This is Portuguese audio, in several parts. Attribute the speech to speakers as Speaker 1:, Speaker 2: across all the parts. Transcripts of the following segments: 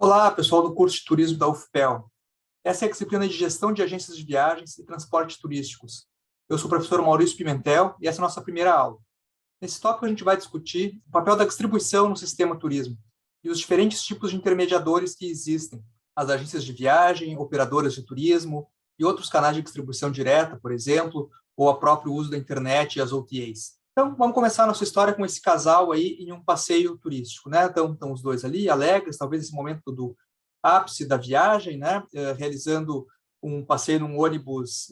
Speaker 1: Olá, pessoal do curso de turismo da UFPEL. Essa é a disciplina de gestão de agências de viagens e transportes turísticos. Eu sou o professor Maurício Pimentel e essa é a nossa primeira aula. Nesse tópico, a gente vai discutir o papel da distribuição no sistema turismo e os diferentes tipos de intermediadores que existem, as agências de viagem, operadoras de turismo e outros canais de distribuição direta, por exemplo, ou o próprio uso da internet e as OTAs. Então, vamos começar a nossa história com esse casal aí em um passeio turístico, né? Então, estão os dois ali, alegres, talvez esse momento do ápice da viagem, né? Realizando um passeio num ônibus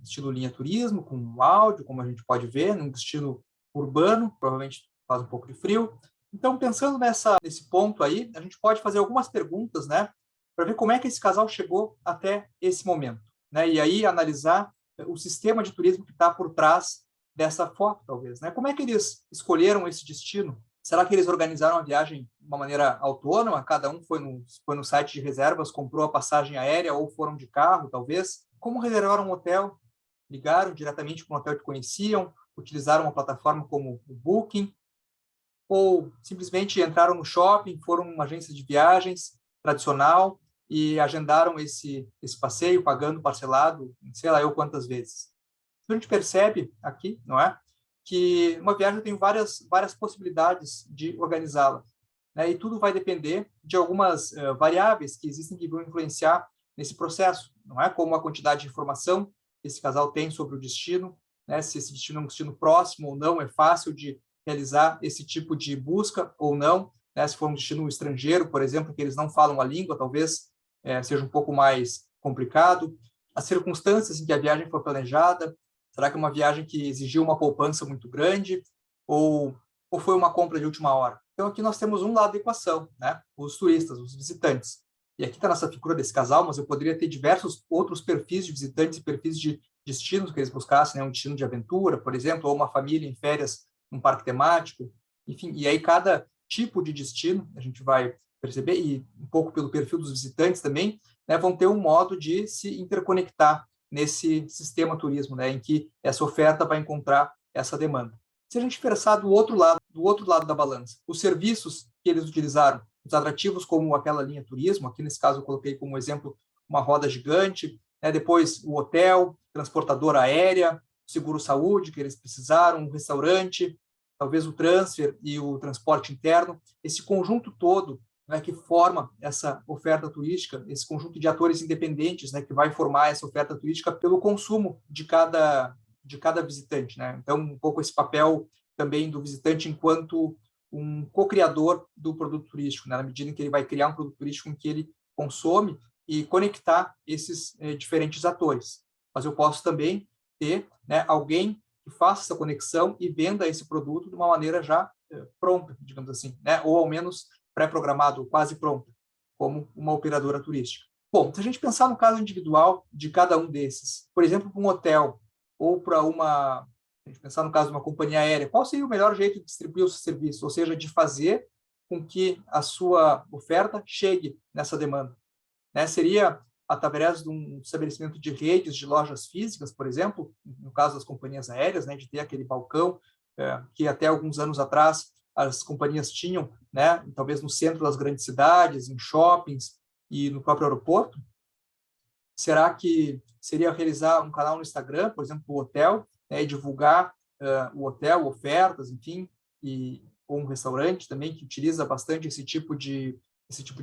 Speaker 1: estilo linha turismo, com um áudio, como a gente pode ver, num destino urbano, provavelmente faz um pouco de frio. Então, pensando nesse ponto aí, a gente pode fazer algumas perguntas, né? Para ver como é que esse casal chegou até esse momento, né? E aí analisar o sistema de turismo que está por trás dessa foto, talvez, né? Como é que eles escolheram esse destino? Será que eles organizaram a viagem de uma maneira autônoma? Cada um foi no site de reservas, comprou a passagem aérea ou foram de carro, talvez? Como reservaram um hotel? Ligaram diretamente para um hotel que conheciam? Utilizaram uma plataforma como o Booking? Ou simplesmente entraram no shopping, foram uma agência de viagens tradicional e agendaram esse passeio, pagando parcelado, sei lá eu quantas vezes? A gente percebe aqui, não é, que uma viagem tem várias possibilidades de organizá-la, né? E tudo vai depender de algumas variáveis que existem que vão influenciar nesse processo, não é? Como a quantidade de informação que esse casal tem sobre o destino, né? Se esse destino é um destino próximo ou não, é fácil de realizar esse tipo de busca ou não, né? Se for um destino estrangeiro, por exemplo, que eles não falam a língua, talvez seja um pouco mais complicado. As circunstâncias em que a viagem foi planejada, será que é uma viagem que exigiu uma poupança muito grande ou foi uma compra de última hora? Então, aqui nós temos um lado da equação, né? Os turistas, os visitantes. E aqui está a nossa figura desse casal, mas eu poderia ter diversos outros perfis de visitantes e perfis de destinos que eles buscassem, né? Um destino de aventura, por exemplo, ou uma família em férias num parque temático. Enfim, e aí cada tipo de destino, a gente vai perceber, e um pouco pelo perfil dos visitantes também, né? Vão ter um modo de se interconectar nesse sistema turismo, né, em que essa oferta vai encontrar essa demanda. Se a gente pensar do outro lado da balança, os serviços que eles utilizaram, os atrativos como aquela linha turismo, aqui nesse caso eu coloquei como exemplo uma roda gigante, né, depois o hotel, transportadora aérea, seguro-saúde que eles precisaram, um restaurante, talvez o transfer e o transporte interno, esse conjunto todo, né, que forma essa oferta turística, esse conjunto de atores independentes, né, que vai formar essa oferta turística pelo consumo de cada visitante, né? Então, um pouco esse papel também do visitante enquanto um co-criador do produto turístico, né, na medida em que ele vai criar um produto turístico em que ele consome e conectar esses diferentes atores. Mas eu posso também ter, né, alguém que faça essa conexão e venda esse produto de uma maneira já pronta, digamos assim, né? Ou ao menos pré-programado, quase pronto, como uma operadora turística. Bom, se a gente pensar no caso individual de cada um desses, por exemplo, para um hotel ou para a gente pensar no caso de uma companhia aérea, qual seria o melhor jeito de distribuir o seu serviço, ou seja, de fazer com que a sua oferta chegue nessa demanda, né? Seria através de um estabelecimento de redes de lojas físicas, por exemplo, no caso das companhias aéreas, né, de ter aquele balcão que até alguns anos atrás as companhias tinham, né, talvez no centro das grandes cidades, em shoppings e no próprio aeroporto. Será que seria realizar um canal no Instagram, por exemplo, o hotel, né, e divulgar o hotel, ofertas, enfim, ou um restaurante também que utiliza bastante esse tipo de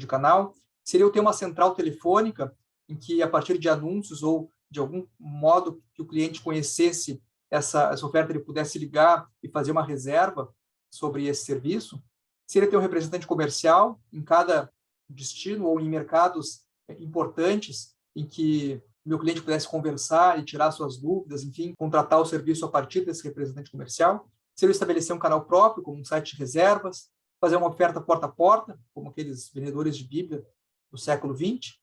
Speaker 1: canal? Seria eu ter uma central telefônica em que, a partir de anúncios ou de algum modo que o cliente conhecesse essa oferta, ele pudesse ligar e fazer uma reserva sobre esse serviço? Seria ter um representante comercial em cada destino ou em mercados importantes em que meu cliente pudesse conversar e tirar suas dúvidas, enfim, contratar o serviço a partir desse representante comercial? Seria estabelecer um canal próprio, como um site de reservas, fazer uma oferta porta a porta, como aqueles vendedores de Bíblia do século XX,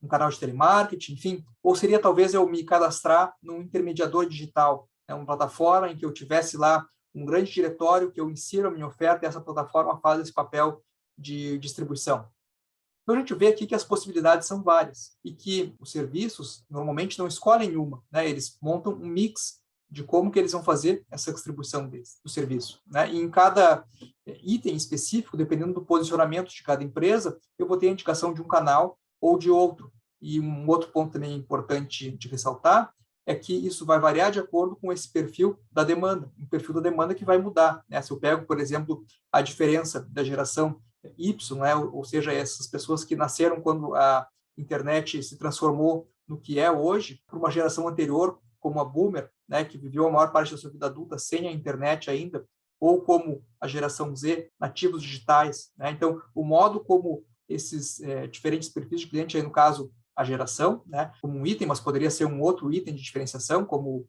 Speaker 1: um canal de telemarketing, enfim, ou seria talvez eu me cadastrar num intermediador digital, né, uma plataforma em que eu tivesse lá um grande diretório que eu insiro a minha oferta e essa plataforma faz esse papel de distribuição. Então, a gente vê aqui que as possibilidades são várias e que os serviços normalmente não escolhem uma, né? Eles montam um mix de como que eles vão fazer essa distribuição do serviço, né? E em cada item específico, dependendo do posicionamento de cada empresa, eu vou ter a indicação de um canal ou de outro. E um outro ponto também importante de ressaltar é que isso vai variar de acordo com esse perfil da demanda, um perfil da demanda que vai mudar, né? Se eu pego, por exemplo, a diferença da geração Y, né? Ou seja, essas pessoas que nasceram quando a internet se transformou no que é hoje, para uma geração anterior, como a Boomer, né? Que viveu a maior parte da sua vida adulta sem a internet ainda, ou como a geração Z, nativos digitais, né? Então, o modo como esses diferentes perfis de cliente, aí no caso, a geração, né, como um item, mas poderia ser um outro item de diferenciação, como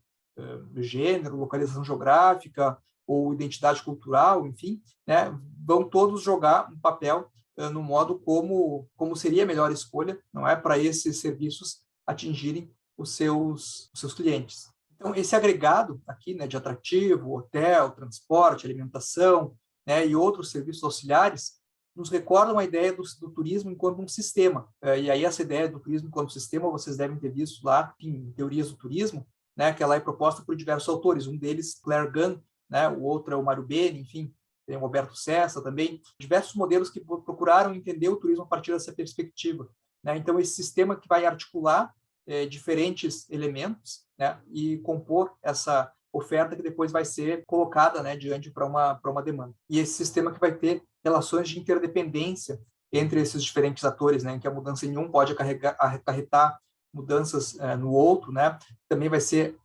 Speaker 1: gênero, localização geográfica ou identidade cultural, enfim, né, vão todos jogar um papel no modo como seria a melhor escolha, não é, para esses serviços atingirem os seus clientes. Então, esse agregado aqui, né, de atrativo, hotel, transporte, alimentação, né, e outros serviços auxiliares, nos recordam a ideia do turismo enquanto um sistema. E aí essa ideia do turismo enquanto sistema, vocês devem ter visto lá em Teorias do Turismo, né, que ela é proposta por diversos autores, um deles, Claire Gunn, né, o outro é o Mário Beni, enfim, tem o Roberto Sessa também, diversos modelos que procuraram entender o turismo a partir dessa perspectiva, né? Então, esse sistema que vai articular diferentes elementos, né, e compor essa oferta que depois vai ser colocada, né, diante para uma demanda. E esse sistema que vai ter relações de interdependência entre esses diferentes atores, né, em que a mudança em um pode acarretar mudanças no outro, né? Também vai ser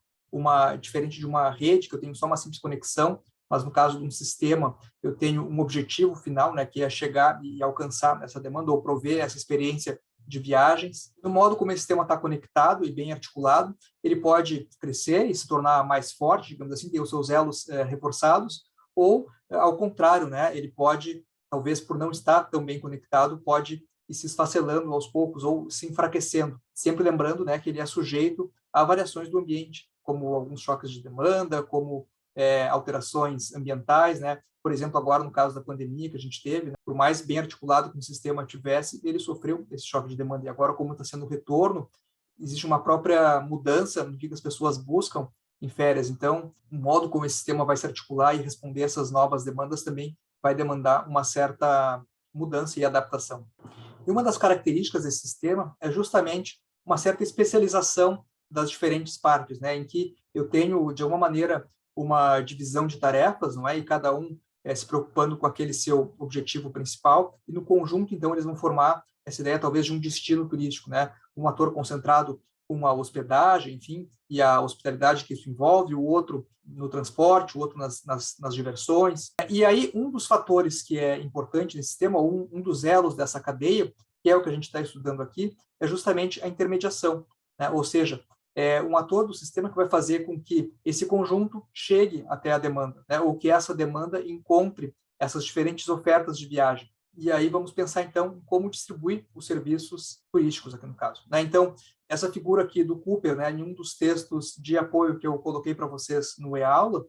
Speaker 1: diferente de uma rede, que eu tenho só uma simples conexão, mas no caso de um sistema, eu tenho um objetivo final, né, que é chegar e alcançar essa demanda ou prover essa experiência de viagens. No modo como esse sistema está conectado e bem articulado, ele pode crescer e se tornar mais forte, digamos assim, ter os seus elos reforçados, ou, ao contrário, né, ele pode, talvez por não estar tão bem conectado, pode ir se esfacelando aos poucos ou se enfraquecendo, sempre lembrando, né, que ele é sujeito a variações do ambiente, como alguns choques de demanda, como alterações ambientais, né? Por exemplo, agora no caso da pandemia que a gente teve, né? Por mais bem articulado que o sistema tivesse, ele sofreu esse choque de demanda. E agora, como está sendo o retorno, existe uma própria mudança no que as pessoas buscam em férias. Então, o modo como esse sistema vai se articular e responder essas novas demandas também vai demandar uma certa mudança e adaptação. E uma das características desse sistema é justamente uma certa especialização das diferentes partes, né? Em que eu tenho, de alguma maneira, uma divisão de tarefas, não é? E cada um se preocupando com aquele seu objetivo principal, e no conjunto, então, eles vão formar essa ideia, talvez, de um destino turístico, né? Um ator concentrado com a hospedagem, enfim, e a hospitalidade que isso envolve, o outro no transporte, o outro nas diversões. E aí, um dos fatores que é importante nesse sistema, um dos elos dessa cadeia, que é o que a gente está estudando aqui, é justamente a intermediação, né? Ou seja, um ator do sistema que vai fazer com que esse conjunto chegue até a demanda, né? Ou que essa demanda encontre essas diferentes ofertas de viagem. E aí vamos pensar, então, em como distribuir os serviços turísticos, aqui no caso, né? Então, essa figura aqui do Cooper, né, em um dos textos de apoio que eu coloquei para vocês no e-aula,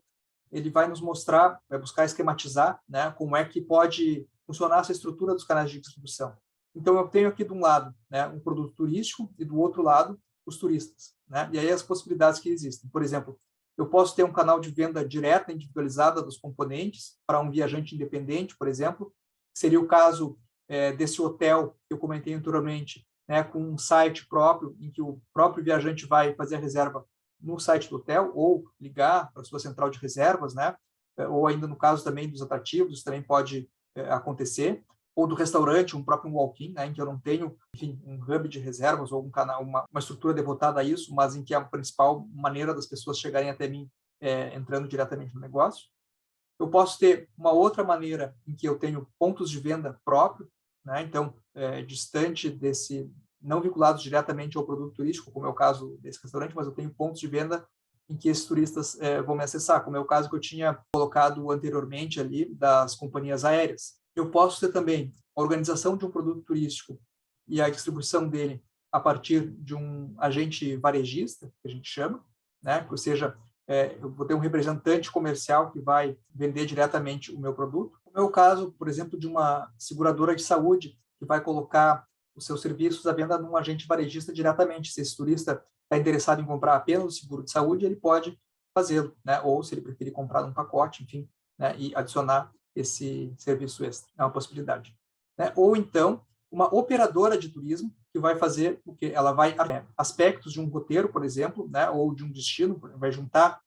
Speaker 1: ele vai nos mostrar, vai buscar esquematizar, né, como é que pode funcionar essa estrutura dos canais de distribuição. Então, eu tenho aqui, de um lado, né, um produto turístico e, do outro lado, os turistas, né? E aí as possibilidades que existem. Por exemplo, eu posso ter um canal de venda direta, individualizada dos componentes para um viajante independente, por exemplo, seria o caso desse hotel que eu comentei anteriormente, né, com um site próprio, em que o próprio viajante vai fazer a reserva no site do hotel, ou ligar para a sua central de reservas, né, ou ainda no caso também dos atrativos, isso também pode acontecer, ou do restaurante, um próprio walk-in, né, em que eu não tenho, enfim, um hub de reservas ou um canal, uma estrutura devotada a isso, mas em que a principal maneira das pessoas chegarem até mim entrando diretamente no negócio. Eu posso ter uma outra maneira em que eu tenho pontos de venda próprios, né? Então, distante desse, não vinculados diretamente ao produto turístico, como é o caso desse restaurante, mas eu tenho pontos de venda em que esses turistas vão me acessar, como é o caso que eu tinha colocado anteriormente ali das companhias aéreas. Eu posso ter também a organização de um produto turístico e a distribuição dele a partir de um agente varejista, que a gente chama, né? Ou seja, eu vou ter um representante comercial que vai vender diretamente o meu produto. No meu caso, por exemplo, de uma seguradora de saúde que vai colocar os seus serviços à venda num agente varejista diretamente. Se esse turista está interessado em comprar apenas o seguro de saúde, ele pode fazê-lo, né? Ou se ele preferir comprar um pacote, enfim, né? E adicionar esse serviço extra, é uma possibilidade, né? Ou então uma operadora de turismo que vai fazer o que ela vai aspectos de um roteiro, por exemplo, né? Ou de um destino, vai juntar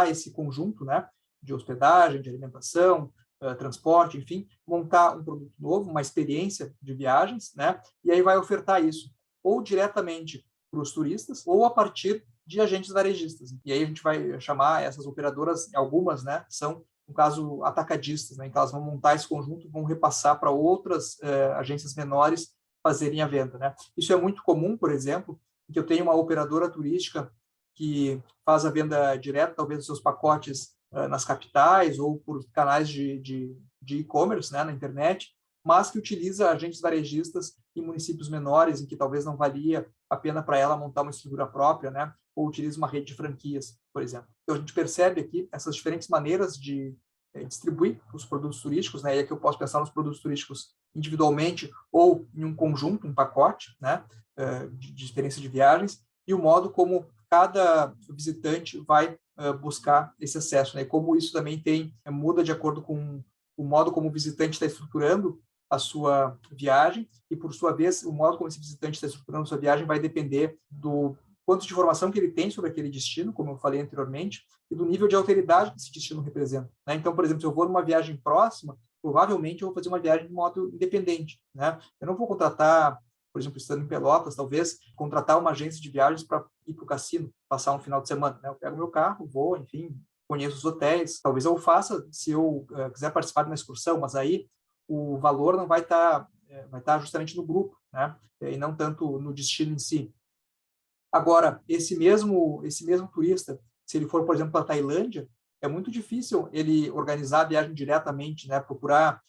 Speaker 1: esse conjunto, né? De hospedagem, de alimentação, transporte, enfim, montar um produto novo, uma experiência de viagens, né? E aí vai ofertar isso ou diretamente para os turistas ou a partir de agentes varejistas. E aí a gente vai chamar essas operadoras, algumas, né, são, no caso, atacadistas, né, então elas vão montar esse conjunto e vão repassar para outras agências menores fazerem a venda, né. Isso é muito comum, por exemplo, que eu tenho uma operadora turística que faz a venda direta, talvez dos seus pacotes nas capitais ou por canais de e-commerce, né, na internet, mas que utiliza agentes varejistas em municípios menores, em que talvez não valia a pena para ela montar uma estrutura própria, né? Ou utiliza uma rede de franquias, por exemplo. Então, a gente percebe aqui essas diferentes maneiras de distribuir os produtos turísticos, né? E aqui eu posso pensar nos produtos turísticos individualmente ou em um conjunto, um pacote, né? De experiência de viagens, e o modo como cada visitante vai buscar esse acesso, né? E como isso também muda de acordo com o modo como o visitante está estruturando a sua viagem e, por sua vez, o modo como esse visitante está estruturando a sua viagem vai depender do quanto de informação que ele tem sobre aquele destino, como eu falei anteriormente, e do nível de alteridade que esse destino representa, né? Então, por exemplo, se eu vou numa viagem próxima, provavelmente eu vou fazer uma viagem de modo independente, né? Eu não vou contratar, por exemplo, estando em Pelotas, talvez, contratar uma agência de viagens para ir para o cassino, passar um final de semana, né? Eu pego meu carro, vou, enfim, conheço os hotéis, talvez eu faça se eu quiser participar de uma excursão, mas aí o valor não vai estar justamente no grupo, né? E não tanto no destino em si. Agora, esse mesmo turista, se ele for, por exemplo, para a Tailândia, é muito difícil ele organizar a viagem diretamente, né? Procurar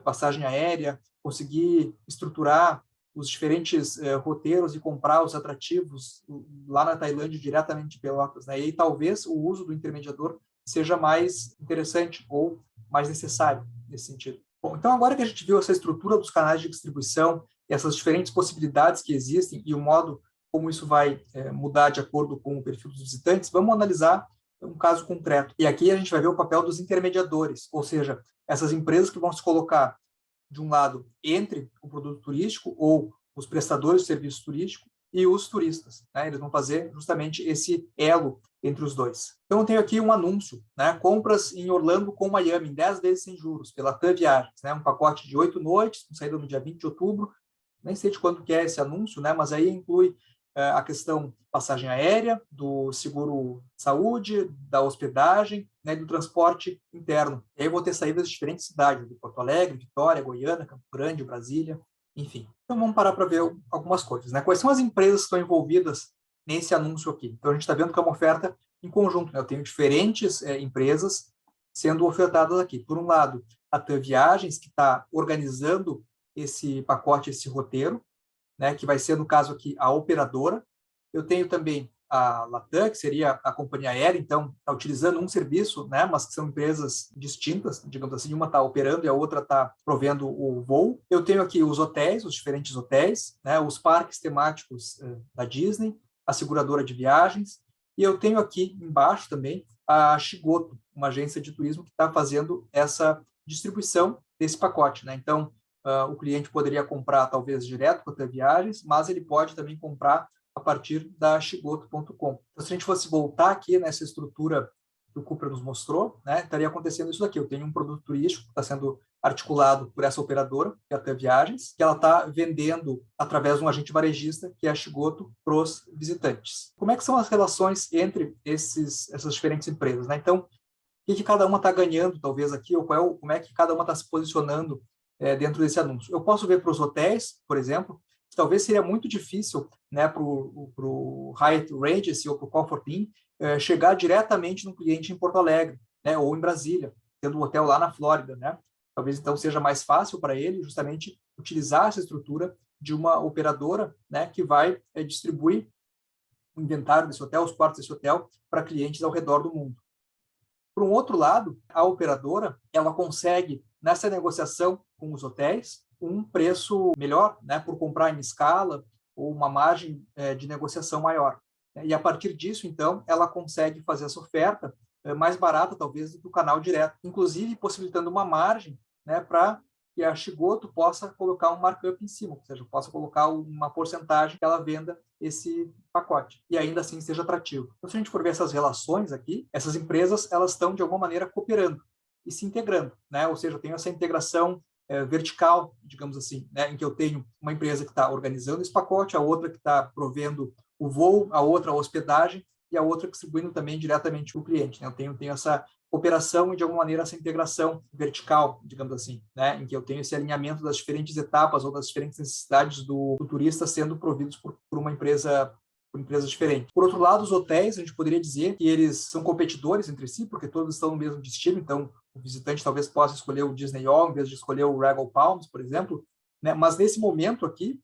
Speaker 1: passagem aérea, conseguir estruturar os diferentes roteiros e comprar os atrativos lá na Tailândia diretamente de Pelotas, né? E aí, talvez o uso do intermediador seja mais interessante ou mais necessário nesse sentido. Bom, então agora que a gente viu essa estrutura dos canais de distribuição, essas diferentes possibilidades que existem e o modo como isso vai mudar de acordo com o perfil dos visitantes, vamos analisar um caso concreto. E aqui a gente vai ver o papel dos intermediadores, ou seja, essas empresas que vão se colocar de um lado entre o produto turístico ou os prestadores de serviço turístico e os turistas, né? Eles vão fazer justamente esse elo entre os dois. Então, eu tenho aqui um anúncio, né? Compras em Orlando com Miami, em 10 vezes sem juros, pela TAM Viagens, né? Um pacote de 8 noites, com saída no dia 20 de outubro, nem sei de quando que é esse anúncio, né? Mas aí inclui a questão passagem aérea, do seguro saúde, da hospedagem, né, do transporte interno. E aí eu vou ter saídas de diferentes cidades, de Porto Alegre, Vitória, Goiânia, Campo Grande, Brasília, enfim. Então vamos parar para ver algumas coisas, né? Quais são as empresas que estão envolvidas nesse anúncio aqui? Então a gente está vendo que é uma oferta em conjunto, né? Eu tenho diferentes empresas sendo ofertadas aqui. Por um lado, a TAM Viagens, que está organizando esse pacote, esse roteiro, né, que vai ser, no caso aqui, a operadora. Eu tenho também a Latam, que seria a companhia aérea, então está utilizando um serviço, né, mas que são empresas distintas, digamos assim, uma está operando e a outra está provendo o voo. Eu tenho aqui os hotéis, os diferentes hotéis, né, os parques temáticos da Disney, a seguradora de viagens, e eu tenho aqui embaixo também a Shigoto, uma agência de turismo que está fazendo essa distribuição desse pacote, né? Então, o cliente poderia comprar talvez direto com a TAM Viagens, mas ele pode também comprar a partir da Shigoto.com. Então, se a gente fosse voltar aqui nessa estrutura que o Cooper nos mostrou, né, estaria acontecendo isso daqui. Eu tenho um produto turístico que está sendo articulado por essa operadora, que é a TAM Viagens, que ela está vendendo através de um agente varejista, que é a Shigoto, para os visitantes. Como é que são as relações entre essas diferentes empresas, né? Então, o que cada uma está ganhando, talvez, aqui, ou como é que cada uma está se posicionando dentro desse anúncio. Eu posso ver para os hotéis, por exemplo, que talvez seria muito difícil, né, para o Hyatt Regency ou para o Comfort Inn chegar diretamente no cliente em Porto Alegre, né, ou em Brasília, tendo um hotel lá na Flórida, né? Talvez então seja mais fácil para ele justamente utilizar essa estrutura de uma operadora, né, que vai distribuir o inventário desse hotel, os quartos desse hotel, para clientes ao redor do mundo. Por um outro lado, a operadora ela consegue, nessa negociação com os hotéis, um preço melhor, né, por comprar em escala ou uma margem de negociação maior. E a partir disso, então, ela consegue fazer essa oferta mais barata, talvez, do que o canal direto, inclusive possibilitando uma margem, né, para que a Shigoto possa colocar um markup em cima, ou seja, possa colocar uma porcentagem que ela venda esse pacote e ainda assim seja atrativo. Então, se a gente for ver essas relações aqui, essas empresas elas estão de alguma maneira cooperando e se integrando, né? Ou seja, eu tenho essa integração vertical, digamos assim, né? Em que eu tenho uma empresa que está organizando esse pacote, a outra que está provendo o voo, a outra a hospedagem e a outra distribuindo também diretamente para o cliente, né? Eu tenho essa cooperação e, de alguma maneira, essa integração vertical, digamos assim, né? Em que eu tenho esse alinhamento das diferentes etapas ou das diferentes necessidades do turista sendo providos por uma empresa diferente. Por outro lado, os hotéis, a gente poderia dizer que eles são competidores entre si, porque todos estão no mesmo destino, então o visitante talvez possa escolher o Disney All em vez de escolher o Regal Palms, por exemplo, né? Mas nesse momento aqui,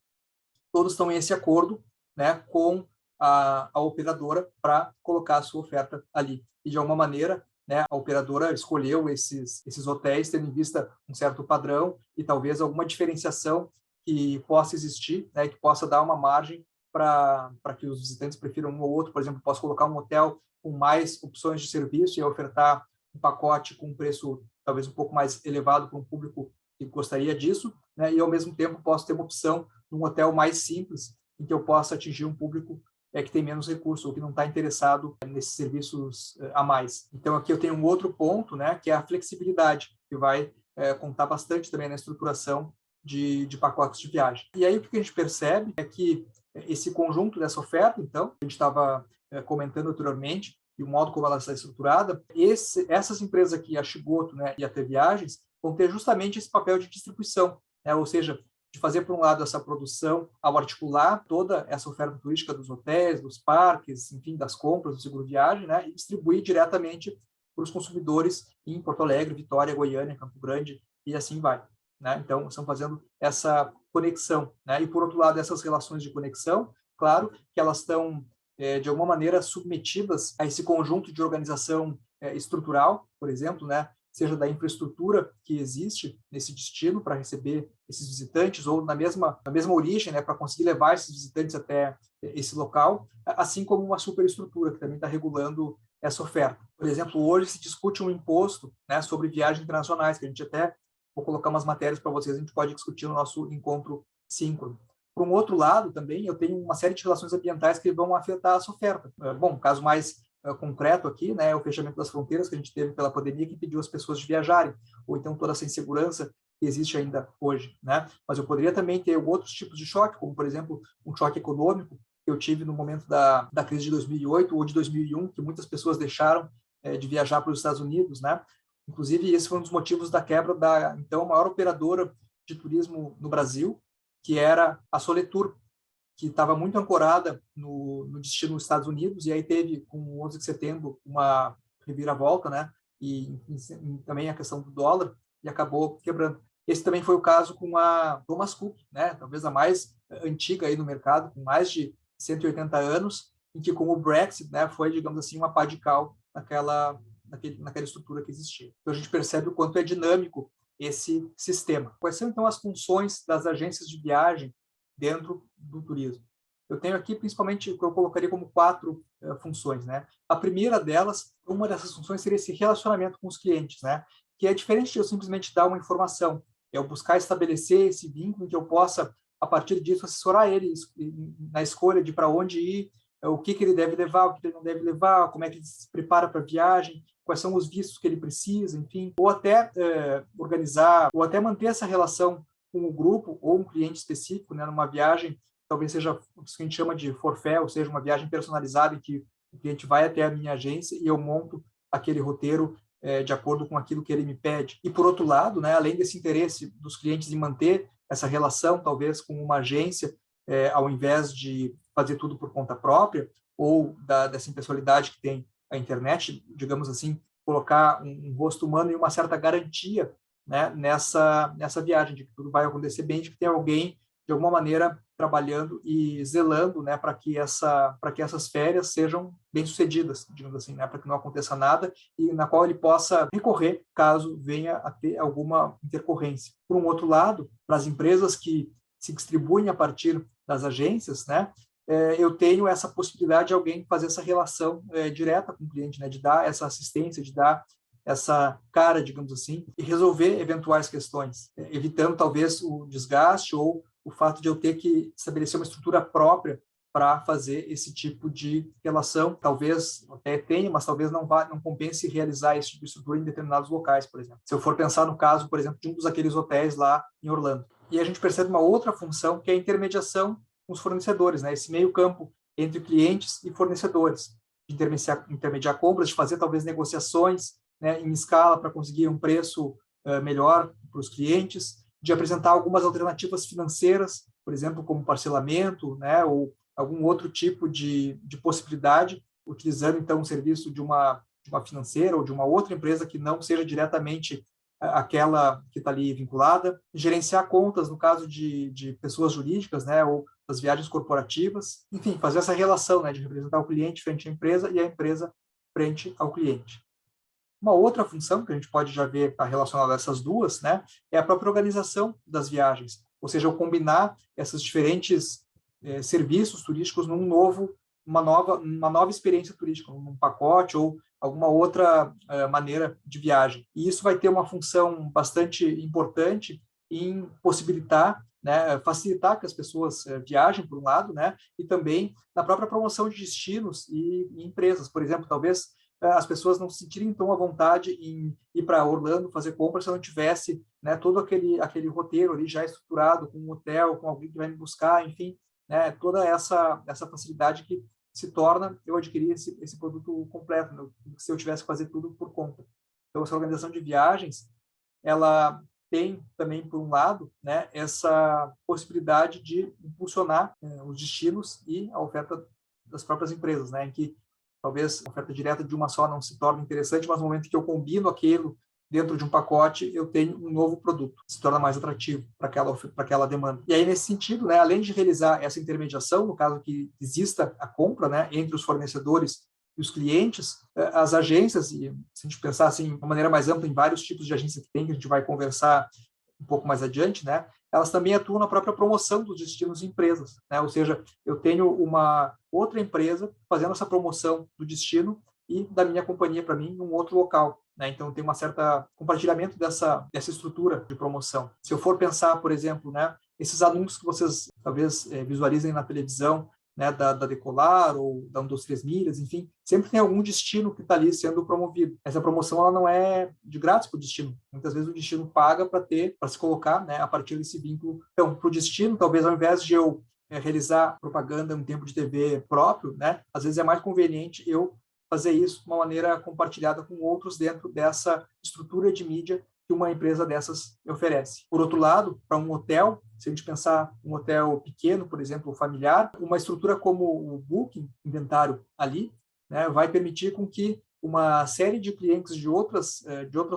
Speaker 1: todos estão em esse acordo, né, com a operadora para colocar a sua oferta ali. E, de alguma maneira, né, a operadora escolheu esses hotéis tendo em vista um certo padrão e talvez alguma diferenciação que possa existir, né, que possa dar uma margem para que os visitantes prefiram um ou outro. Por exemplo, posso colocar um hotel com mais opções de serviço e ofertar um pacote com um preço talvez um pouco mais elevado para um público que gostaria disso, né, e, ao mesmo tempo, posso ter uma opção num hotel mais simples, em que eu possa atingir um público que tem menos recursos ou que não está interessado nesses serviços a mais. Então, aqui eu tenho um outro ponto, né, que é a flexibilidade, que vai contar bastante também na estruturação de pacotes de viagem. E aí o que a gente percebe é que esse conjunto dessa oferta, então, que a gente estava comentando anteriormente, e o modo como ela está estruturada, essas empresas aqui, a Shigoto, né, e a T Viagens, vão ter justamente esse papel de distribuição, né, ou seja, de fazer, por um lado, essa produção ao articular toda essa oferta turística dos hotéis, dos parques, enfim, das compras, do seguro-viagem, né, e distribuir diretamente para os consumidores em Porto Alegre, Vitória, Goiânia, Campo Grande, e assim vai, né? Então, estão fazendo essa conexão, né? E, por outro lado, essas relações de conexão, claro que elas estão, de alguma maneira, submetidas a esse conjunto de organização estrutural, por exemplo, né? Seja da infraestrutura que existe nesse destino para receber esses visitantes, ou na mesma origem, né, para conseguir levar esses visitantes até esse local, assim como uma superestrutura que também está regulando essa oferta. Por exemplo, hoje se discute um imposto, né, sobre viagens internacionais, que a gente até vou colocar umas matérias para vocês, a gente pode discutir no nosso encontro síncrono. Por um outro lado, também, eu tenho uma série de relações ambientais que vão afetar essa oferta. Bom, caso mais concreto aqui, né, o fechamento das fronteiras que a gente teve pela pandemia, que impediu as pessoas de viajarem, ou então toda essa insegurança que existe ainda hoje, né? Mas eu poderia também ter outros tipos de choque, como, por exemplo, um choque econômico que eu tive no momento da crise de 2008 ou de 2001, que muitas pessoas deixaram de viajar para os Estados Unidos, né? Inclusive, esse foi um dos motivos da quebra da, então, maior operadora de turismo no Brasil, que era a Soletur, que estava muito ancorada no destino dos Estados Unidos, e aí teve, com o 11 de setembro, uma reviravolta, né? E também a questão do dólar, e acabou quebrando. Esse também foi o caso com a Thomas Cook, né? Talvez a mais antiga aí no mercado, com mais de 180 anos, em que, com o Brexit, né, foi, digamos assim, uma pá de cal naquela estrutura que existia. Então, a gente percebe o quanto é dinâmico esse sistema. Quais são, então, as funções das agências de viagem dentro do turismo? Eu tenho aqui, principalmente, o que eu colocaria como 4 funções, né? A primeira delas, uma dessas funções seria esse relacionamento com os clientes, né? Que é diferente de eu simplesmente dar uma informação, é eu buscar estabelecer esse vínculo em que eu possa, a partir disso, assessorar ele na escolha de para onde ir, o que ele deve levar, o que ele não deve levar, como é que ele se prepara para a viagem, quais são os vistos que ele precisa, enfim, ou até organizar, ou até manter essa relação com o grupo ou um cliente específico, né, numa viagem, talvez seja o que a gente chama de forfait, ou seja, uma viagem personalizada em que o cliente vai até a minha agência e eu monto aquele roteiro de acordo com aquilo que ele me pede. E, por outro lado, né, além desse interesse dos clientes em manter essa relação, talvez, com uma agência, ao invés de fazer tudo por conta própria, ou dessa impessoalidade que tem a internet, digamos assim, colocar um rosto humano e uma certa garantia, né, nessa viagem, de que tudo vai acontecer bem, de que tem alguém, de alguma maneira, trabalhando e zelando, né, para que essas férias sejam bem-sucedidas, digamos assim, né, para que não aconteça nada e na qual ele possa recorrer caso venha a ter alguma intercorrência. Por um outro lado, para as empresas que se distribuem a partir das agências, né, eu tenho essa possibilidade de alguém fazer essa relação direta com o cliente, né, de dar essa assistência, de dar essa cara, digamos assim, e resolver eventuais questões, evitando talvez o desgaste ou o fato de eu ter que estabelecer uma estrutura própria para fazer esse tipo de relação. Talvez até tenha, mas talvez não compense realizar esse tipo de estrutura em determinados locais, por exemplo. Se eu for pensar no caso, por exemplo, de um dos aqueles hotéis lá em Orlando. E a gente percebe uma outra função, que é a intermediação com os fornecedores, né? Esse meio campo entre clientes e fornecedores, de intermediar compras, de fazer talvez negociações, né, em escala para conseguir um preço melhor para os clientes, de apresentar algumas alternativas financeiras, por exemplo, como parcelamento, né, ou algum outro tipo de possibilidade, utilizando então um serviço de uma financeira ou de uma outra empresa que não seja diretamente aquela que está ali vinculada, gerenciar contas no caso de pessoas jurídicas, né, ou das viagens corporativas, enfim, fazer essa relação, né, de representar o cliente frente à empresa e a empresa frente ao cliente. Uma outra função que a gente pode já ver está relacionada a essas duas, né, é a própria organização das viagens, ou seja, eu combinar esses diferentes serviços turísticos uma nova experiência turística, num pacote ou alguma outra maneira de viagem. E isso vai ter uma função bastante importante em possibilitar, né, facilitar que as pessoas viajem, por um lado, né, e também na própria promoção de destinos e empresas. Por exemplo, talvez as pessoas não se sentirem tão à vontade em ir para Orlando fazer compras se não tivesse, né, todo aquele roteiro ali já estruturado, com um hotel, com alguém que vai me buscar, enfim, né, toda essa facilidade que se torna eu adquirir esse produto completo, né, se eu tivesse que fazer tudo por conta. Então, essa organização de viagens, ela tem também, por um lado, né, essa possibilidade de impulsionar os destinos e a oferta das próprias empresas, né, em que talvez a oferta direta de uma só não se torne interessante, mas no momento que eu combino aquilo dentro de um pacote, eu tenho um novo produto, se torna mais atrativo para aquela demanda. E aí, nesse sentido, né, além de realizar essa intermediação, no caso que exista a compra, né, entre os fornecedores e os clientes, as agências, e se a gente pensar assim, de uma maneira mais ampla, em vários tipos de agência que tem, que a gente vai conversar um pouco mais adiante, né, elas também atuam na própria promoção dos destinos de empresas, né, ou seja, eu tenho uma outra empresa fazendo essa promoção do destino e da minha companhia para mim em um outro local, né? Então tem uma certa compartilhamento dessa estrutura de promoção. Se eu for pensar, por exemplo, né, esses anúncios que vocês talvez visualizem na televisão, né, da Decolar ou da 1, 2, 3 milhas, enfim, sempre tem algum destino que está ali sendo promovido. Essa promoção ela não é de grátis para o destino. Muitas vezes o destino paga para se colocar, né, a partir desse vínculo. Então, para o destino, talvez ao invés de eu realizar propaganda em tempo de TV próprio, né, às vezes é mais conveniente eu fazer isso de uma maneira compartilhada com outros dentro dessa estrutura de mídia que uma empresa dessas oferece. Por outro lado, para um hotel, se a gente pensar um hotel pequeno, por exemplo, familiar, uma estrutura como o Booking, inventário ali, né, vai permitir com que uma série de clientes de outras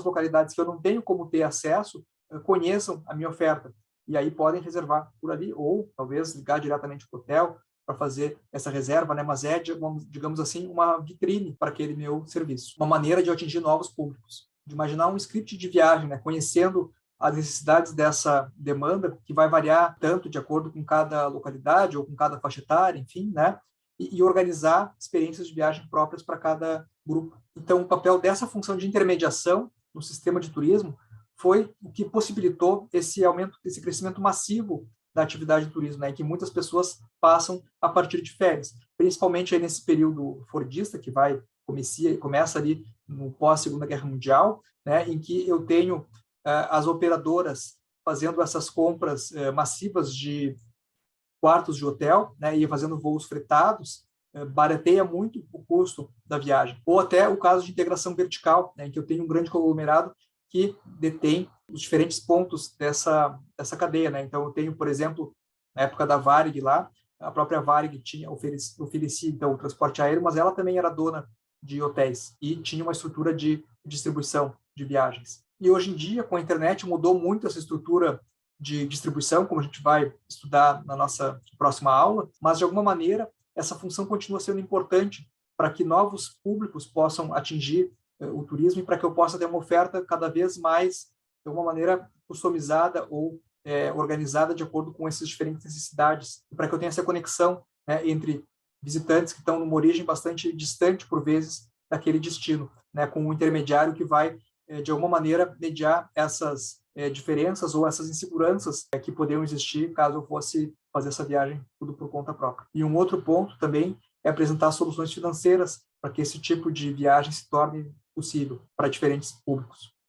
Speaker 1: localidades que eu não tenho como ter acesso conheçam a minha oferta. E aí podem reservar por ali, ou talvez ligar diretamente para o hotel para fazer essa reserva, né? Mas é, digamos assim, uma vitrine para aquele meu serviço. Uma maneira de eu atingir novos públicos. De imaginar um script de viagem, né? Conhecendo as necessidades dessa demanda, que vai variar tanto de acordo com cada localidade ou com cada faixa etária, enfim, né? E organizar experiências de viagem próprias para cada grupo. Então, o papel dessa função de intermediação no sistema de turismo foi o que possibilitou esse aumento, esse crescimento massivo da atividade de turismo, né, em que muitas pessoas passam a partir de férias, principalmente aí nesse período fordista, que começa ali no pós-Segunda Guerra Mundial, né, em que eu tenho as operadoras fazendo essas compras massivas de quartos de hotel, né, e fazendo voos fretados, barateia muito o custo da viagem. Ou até o caso de integração vertical, né, em que eu tenho um grande conglomerado que detém os diferentes pontos dessa cadeia, né? Então, eu tenho, por exemplo, na época da Varig lá, a própria Varig oferecia então, o transporte aéreo, mas ela também era dona de hotéis e tinha uma estrutura de distribuição de viagens. E hoje em dia, com a internet, mudou muito essa estrutura de distribuição, como a gente vai estudar na nossa próxima aula, mas, de alguma maneira, essa função continua sendo importante para que novos públicos possam atingir o turismo e para que eu possa ter uma oferta cada vez mais, de uma maneira customizada ou organizada de acordo com essas diferentes necessidades, e para que eu tenha essa conexão né, entre visitantes que estão numa origem bastante distante, por vezes, daquele destino, né, com um intermediário que vai, de alguma maneira, mediar essas diferenças ou essas inseguranças que poderiam existir caso eu fosse fazer essa viagem tudo por conta própria. E um outro ponto também é apresentar soluções financeiras para que esse tipo de viagem se torne possível para diferentes públicos.